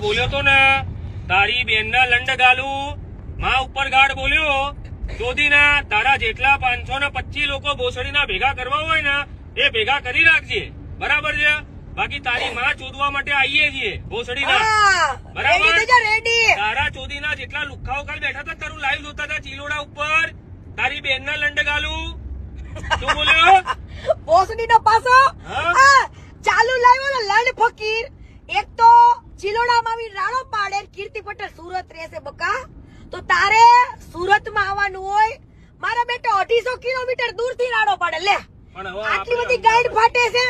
બોલ્યો તો ને તારી બેન ના લંડ ગાલું માં ઉપર ગાઢ બોલ્યો ચોધીના તારા જેટલા 525 લોકો ભોસડીના ભેગા કરવા હોય ને એ ભેગા કરી રાખજે, બરાબર છે? બાકી તારી માં ચોદવા માટે આવીએ છીએ ભોસડીના, બરાબર? તારા ચોધીના જેટલા લુખાઓ કાલ બેઠા હતા તારું લાઈવ જોતા હતા ચિલોડા ઉપર, તારી બેન ના લંડ ગાલું શું બોલ્યો? ભોસડીનો પાસો ચાલુ લાવ્યો ને લંડ ફકીર. એક તો ચિલોડામાં આવી રાણો પાડે, કીર્તિ પટેલ સુરત રહેશે બકા, તો તારે સુરતમાં આવવાનું હોય. મારા બેટા 250 કિલોમીટર દૂરથી રાણો પાડે. લે આટલી બધી ગાઈડ ફાટે છે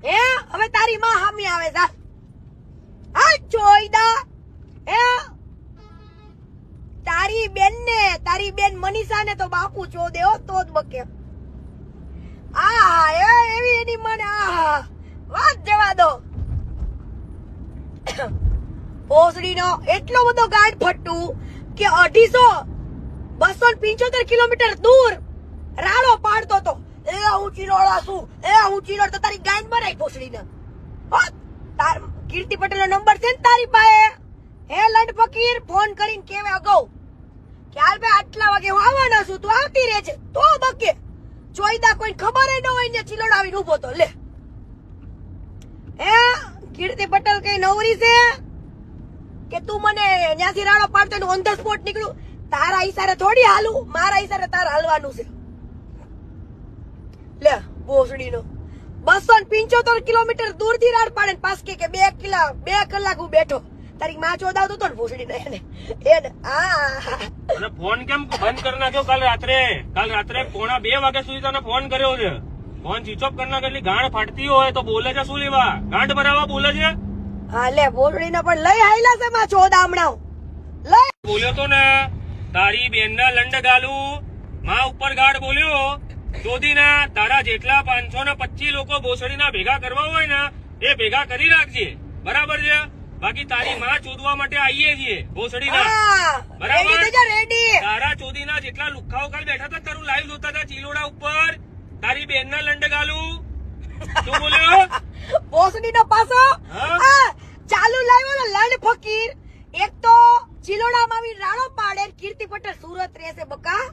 હે? હવે તારી માં હામી આવે જા. હા ચોઈદા હે તારી બેન મનીષા ને તો બાપુ ચો દેવો તો જ બકે. એવી એની મને વાત જવા દો. ભોસડીનો એટલો બધો ગાઈડ ફટ્ટુ કે 275 કિલોમીટર દૂર રાડો પાડતો તો. એ હું ચિલોડા છું, હું ચિલોડ તો તારી ગાઈડ બનાવી ભોસડીને. તાર કીર્તિ પટેલ નો નંબર છે ને તારી પાસે? હે લંડ ફકીર, ફોન કરીને કેવે અગાઉ કે હાલ ભાઈ આટલા વાગે હું આવવાનો છું, તું આવતી રહેજે તો બકે. ચોઈદા કોઈ ખબર ન હોય ને ચિલોડ આવીને ઉભો તો. લે હે કીર્તિ પટેલ કઈ નવરી છે કે તું મને ત્યાંથી રાડો પાડતો ઓન ધ સ્પોટ નીકળું? તારા ઈશારે થોડી હાલું, મારા ઈશારે તારે હાલવાનું છે. લે ભોસડીનો 275 કિલોમીટર દૂરથી રાડ પાડે ને પાસ કે 2 કલાક હું બેઠો. તારી માં ચોદાવતો તો ને ભોસડીને એને અને ફોન કેમ બંધ કરી નાખ્યો? કાલ રાત્રે 1:45 વાગ્યા સુધી તને ફોન કર્યો છે, ફોન સ્વિચ ઓફ કરી નાખ્યો. એટલી ગાંઠ ફાટતી હોય તો બોલે છે શું લેવા? ગાંઠ ભરાવા બોલે છે. હા લે ભોસડીને પણ લઈ આયલા છે માં ચોદામણાઓ. લઈ બોલ્યો તો ને તારી બેન ના લંડ ગાલું માં ઉપર ગાઢ બોલ્યો ચોધીના તારા જેટલા 525 લોકો ભોસડીના ભેગા કરવા હોય ને એ ભેગા કરી રાખજે, બરાબર છે? બાકી તારી માં ચોદવા માટે આવીએ છીએ ભોસડીના, બરાબર? તારા ચોધીના જેટલા લુખાઓ કાલ બેઠા હતા તારું લાઈવ જોતા હતા ચિલોડા ઉપર, તારી બેન ના લંડ ગાલું શું બોલ્યો? ભોસડીનો પાસો ચાલુ લાવ્યો ને લંડ ફકીર. એક તો ચિલોડામાં આવી રાણો પાડે, કીર્તિ પટેલ સુરત રહેશે બકા,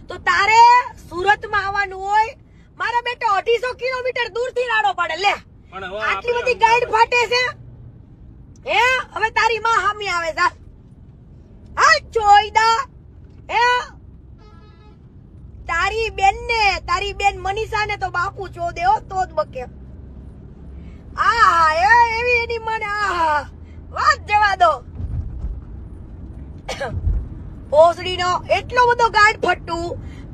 તો તારે સુરતમાં આવવાનું હોય. મારા બેટા 250 કિલોમીટર દૂરથી રાણો પાડે. લે આટલી બધી ગાઈડ ફાટે છે હે? હવે તારી માં હામી આવે જા. હા ચોઈદા હે તારી બેન મનીષા ને તો બાપુ ચો દેવો તો જ બકે. એવી એની મને વાત જવા દો. ભોસડીનો એટલો બધો ગાઈડ ફટ્ટુ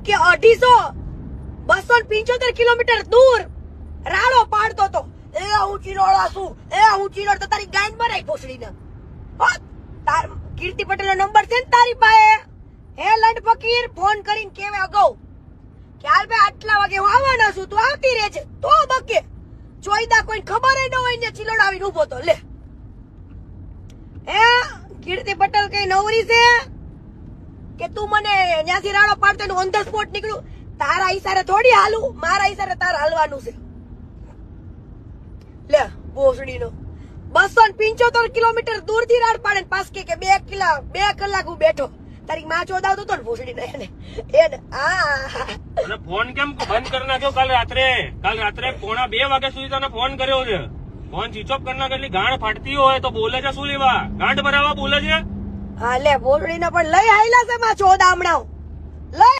કે 275 કિલોમીટર દૂર રાડો પાડતો તો. હું ચિલોડા છું, હું ચિલોડ તો તારી ગાઈડ બનાવી ભોસડીને. તાર કીર્તિ પટેલ નો નંબર છે ને તારી પાસે? હે લંડ ફકીર, ફોન કરીને કેવે અગાઉ કે હાલ ભાઈ આટલા વાગે હું આવવાનો છું, તું આવતી રહેજે તો બકે. ચોઈદા કોઈ ખબર ન હોય ને ચિલોડ આવીને ઉભો તો. લે હે કીર્તિ પટેલ કઈ નવરી છે કે તું મને ત્યાંથી રાડો પાડતો ઓન ધ સ્પોટ નીકળું? તારા ઈશારે થોડી હાલું, મારા ઈશારે તારે હાલવાનું છે. લે ભોસડીનો 275 કિલોમીટર દૂરથી રાડ પાડે ને પાસ કે 2 કલાક હું બેઠો. તારી માં ચોદાવતો તો ને ભોસડીને એને અને ફોન કેમ બંધ કરી નાખ્યો? કાલ રાત્રે 1:45 વાગ્યા સુધી તને ફોન કર્યો છે, ફોન સ્વિચ ઓફ કરી નાખ્યો. એટલી ગાંઠ ફાટતી હોય તો બોલે છે શું લેવા? ગાંઠ ભરાવા બોલે છે. હા લે ભોસડીને પણ લઈ આયલા છે માં ચોદામણાઓ. લઈ